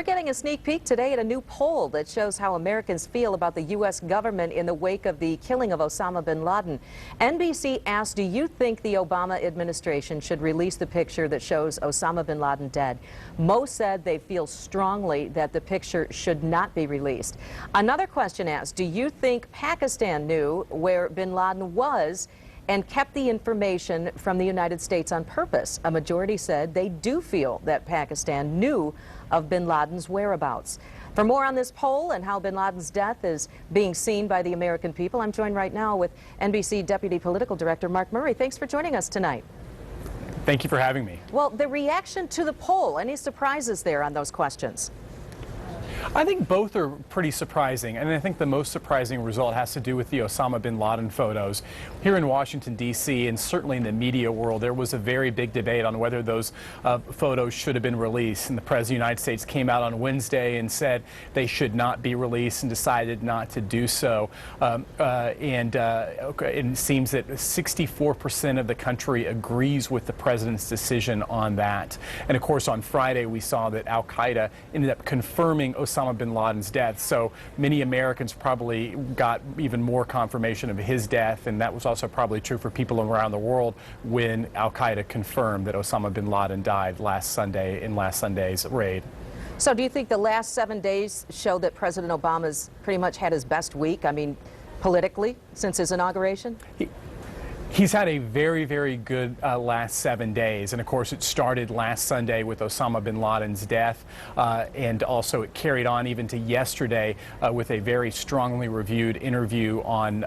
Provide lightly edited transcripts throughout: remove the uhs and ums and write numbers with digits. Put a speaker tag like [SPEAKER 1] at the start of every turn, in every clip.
[SPEAKER 1] We're getting a sneak peek today at a new poll that shows how Americans feel about the U.S. government in the wake of the killing of Osama bin Laden. NBC asked, do you think the Obama administration should release the picture that shows Osama bin Laden dead? Most said they feel strongly that the picture should not be released. Another question asked, do you think Pakistan knew where bin Laden was and kept the information from the United States on purpose? A majority said they do feel that Pakistan knew of bin Laden's whereabouts. For more on this poll and how bin Laden's death is being seen by the American people, I'm joined right now with NBC Deputy Political Director Mark Murray. Thanks for joining us tonight.
[SPEAKER 2] Thank you for having me.
[SPEAKER 1] Well, the reaction to the poll, any surprises there on those questions?
[SPEAKER 2] I think both are pretty surprising, and I think the most surprising result has to do with the Osama bin Laden photos. Here in Washington, D.C., and certainly in the media world, there was a very big debate on whether those photos should have been released, and the President of the United States came out on Wednesday and said they should not be released and decided not to do so. It seems that 64% of the country agrees with the President's decision on that. And of course, on Friday, we saw that Al-Qaeda ended up confirming Osama bin Laden's death, so many Americans probably got even more confirmation of his death, and that was also probably true for people around the world when Al-Qaeda confirmed that Osama bin Laden died last Sunday in last Sunday's raid.
[SPEAKER 1] So do you think the last 7 days show that President Obama's pretty much had his best week, I mean, politically, since his inauguration?
[SPEAKER 2] He's had a very, very good last 7 days, and of course it started last Sunday with Osama bin Laden's death, and also it carried on even to yesterday with a very strongly reviewed interview on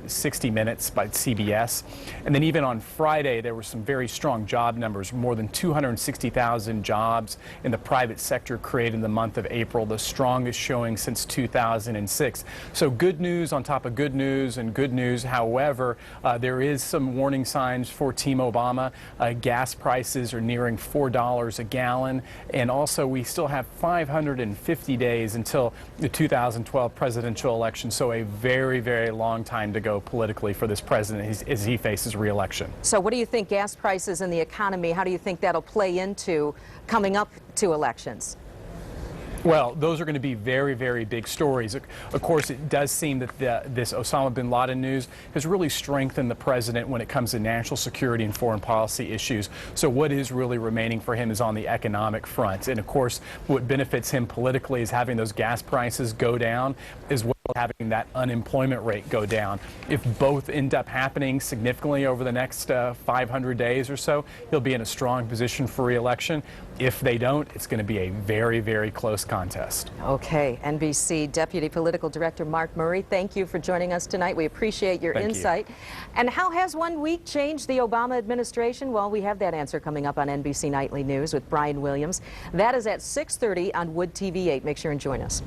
[SPEAKER 2] 60 Minutes by CBS. And then even on Friday there were some very strong job numbers, more than 260,000 jobs in the private sector created in the month of April, the strongest showing since 2006. So good news on top of good news and good news. However, there is some warning signs for Team Obama. Gas prices are nearing $4 a gallon, and also we still have 550 days until the 2012 presidential election, so a very, very long time to go politically for this president as he faces re-election.
[SPEAKER 1] So what do you think gas prices and the economy, how do you think that'll play into coming up to elections?
[SPEAKER 2] Well, those are going to be very, very big stories. Of course, it does seem that this Osama bin Laden news has really strengthened the president when it comes to national security and foreign policy issues. So what is really remaining for him is on the economic front. And of course, what benefits him politically is having those gas prices go down, as well as having that unemployment rate go down. If both end up happening significantly over the next 500 days or so, he'll be in a strong position for re-election. If they don't, it's going to be a very, very close contest.
[SPEAKER 1] Okay, NBC Deputy Political Director Mark Murray, thank you for joining us tonight. We appreciate your insight. And how has 1 week changed the Obama administration? Well, we have that answer coming up on NBC Nightly News with Brian Williams. That is at 6:30 on Wood TV 8. Make sure and join us.